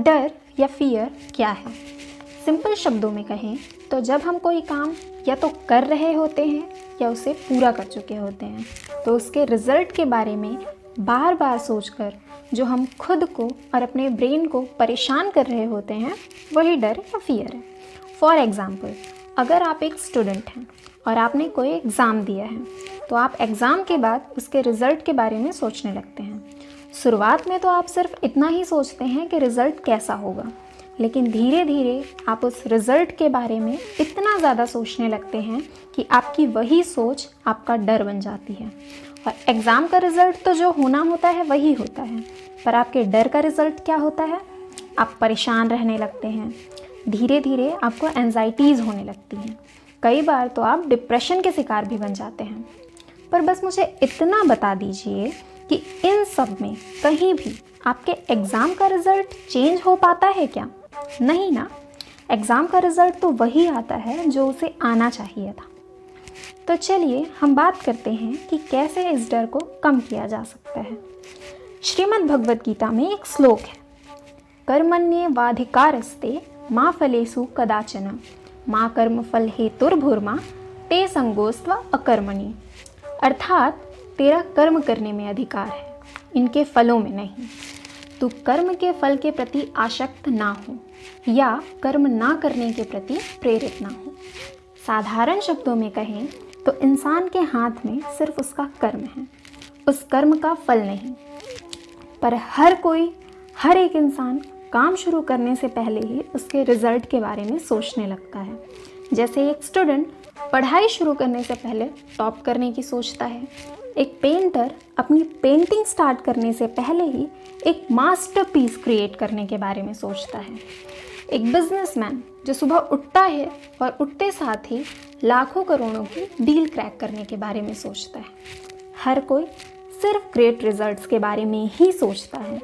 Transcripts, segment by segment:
डर या फियर क्या है? सिंपल शब्दों में कहें तो जब हम कोई काम या तो कर रहे होते हैं या उसे पूरा कर चुके होते हैं तो उसके रिज़ल्ट के बारे में बार बार सोचकर जो हम खुद को और अपने ब्रेन को परेशान कर रहे होते हैं वही डर या फियर है। फॉर एग्ज़ाम्पल, अगर आप एक स्टूडेंट हैं और आपने कोई एग्ज़ाम दिया है तो आप एग्ज़ाम के बाद उसके रिज़ल्ट के बारे में सोचने लगते हैं। शुरुआत में तो आप सिर्फ इतना ही सोचते हैं कि रिज़ल्ट कैसा होगा, लेकिन धीरे धीरे आप उस रिज़ल्ट के बारे में इतना ज़्यादा सोचने लगते हैं कि आपकी वही सोच आपका डर बन जाती है। और एग्ज़ाम का रिज़ल्ट तो जो होना होता है वही होता है, पर आपके डर का रिज़ल्ट क्या होता है? आप परेशान रहने लगते हैं, धीरे धीरे आपको एंजाइटीज़ होने लगती हैं, कई बार तो आप डिप्रेशन के शिकार भी बन जाते हैं। पर बस मुझे इतना बता दीजिए कि इन सब में कहीं भी आपके एग्ज़ाम का रिज़ल्ट चेंज हो पाता है क्या? नहीं ना। एग्ज़ाम का रिज़ल्ट तो वही आता है जो उसे आना चाहिए था। तो चलिए हम बात करते हैं कि कैसे इस डर को कम किया जा सकता है। श्रीमद् भगवद गीता में एक श्लोक है, कर्मण्येवाधिकारस्ते मा फलेषु कदाचन मा कर्मफल हेतुर्भुर्मा ते संगोस्त्व अकर्मणि। अर्थात तेरा कर्म करने में अधिकार है, इनके फलों में नहीं। तू कर्म के फल के प्रति आसक्त ना हो या कर्म ना करने के प्रति प्रेरित ना हो। साधारण शब्दों में कहें तो इंसान के हाथ में सिर्फ उसका कर्म है, उस कर्म का फल नहीं। पर हर एक इंसान काम शुरू करने से पहले ही उसके रिज़ल्ट के बारे में सोचने लगता है। जैसे एक स्टूडेंट पढ़ाई शुरू करने से पहले टॉप करने की सोचता है, एक पेंटर अपनी पेंटिंग स्टार्ट करने से पहले ही एक मास्टरपीस क्रिएट करने के बारे में सोचता है, एक बिजनेसमैन जो सुबह उठता है और उठते साथ ही लाखों करोड़ों की डील क्रैक करने के बारे में सोचता है। हर कोई सिर्फ ग्रेट रिजल्ट्स के बारे में ही सोचता है,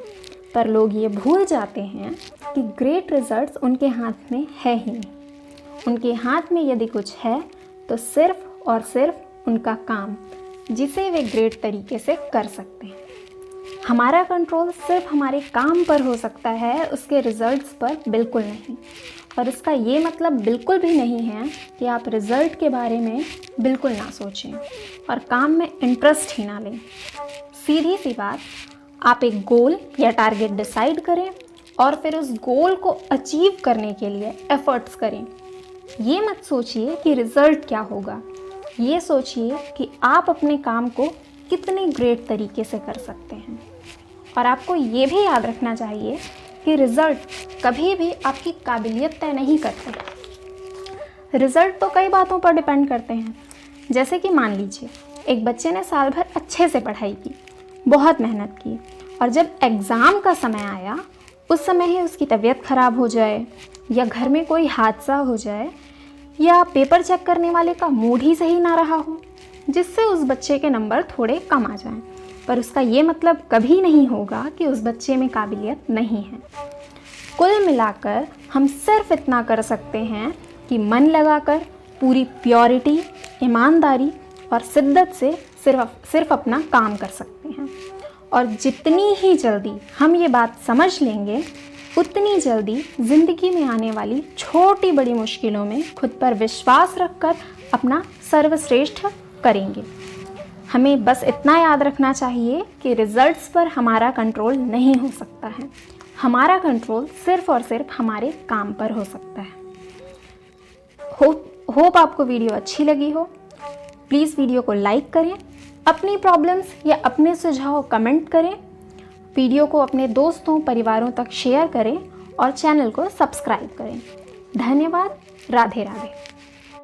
पर लोग ये भूल जाते हैं कि ग्रेट रिजल्ट्स उनके हाथ में है ही नहीं। उनके हाथ में यदि कुछ है तो सिर्फ और सिर्फ उनका काम, जिसे वे ग्रेट तरीके से कर सकते हैं। हमारा कंट्रोल सिर्फ हमारे काम पर हो सकता है, उसके रिजल्ट्स पर बिल्कुल नहीं। और इसका ये मतलब बिल्कुल भी नहीं है कि आप रिज़ल्ट के बारे में बिल्कुल ना सोचें और काम में इंटरेस्ट ही ना लें। सीधी सी बात, आप एक गोल या टारगेट डिसाइड करें और फिर उस गोल को अचीव करने के लिए एफर्ट्स करें। ये मत सोचिए कि रिज़ल्ट क्या होगा, ये सोचिए कि आप अपने काम को कितने ग्रेट तरीके से कर सकते हैं। और आपको ये भी याद रखना चाहिए कि रिज़ल्ट कभी भी आपकी काबिलियत तय नहीं करते। रिज़ल्ट तो कई बातों पर डिपेंड करते हैं। जैसे कि मान लीजिए एक बच्चे ने साल भर अच्छे से पढ़ाई की, बहुत मेहनत की, और जब एग्ज़ाम का समय आया उस समय ही उसकी तबीयत ख़राब हो जाए या घर में कोई हादसा हो जाए या पेपर चेक करने वाले का मूड ही सही ना रहा हो, जिससे उस बच्चे के नंबर थोड़े कम आ जाएं। पर उसका ये मतलब कभी नहीं होगा कि उस बच्चे में काबिलियत नहीं है। कुल मिलाकर हम सिर्फ इतना कर सकते हैं कि मन लगाकर पूरी प्योरिटी, ईमानदारी और शिद्दत से सिर्फ अपना काम कर सकते हैं। और जितनी ही जल्दी हम ये बात समझ लेंगे, उतनी जल्दी ज़िंदगी में आने वाली छोटी बड़ी मुश्किलों में खुद पर विश्वास रखकर अपना सर्वश्रेष्ठ करेंगे। हमें बस इतना याद रखना चाहिए कि रिज़ल्ट्स पर हमारा कंट्रोल नहीं हो सकता है, हमारा कंट्रोल सिर्फ और सिर्फ हमारे काम पर हो सकता है। होप आपको वीडियो अच्छी लगी हो। प्लीज़ वीडियो को लाइक करें, अपनी प्रॉब्लम्स या अपने सुझाव कमेंट करें, वीडियो को अपने दोस्तों परिवारों तक शेयर करें और चैनल को सब्सक्राइब करें। धन्यवाद। राधे राधे।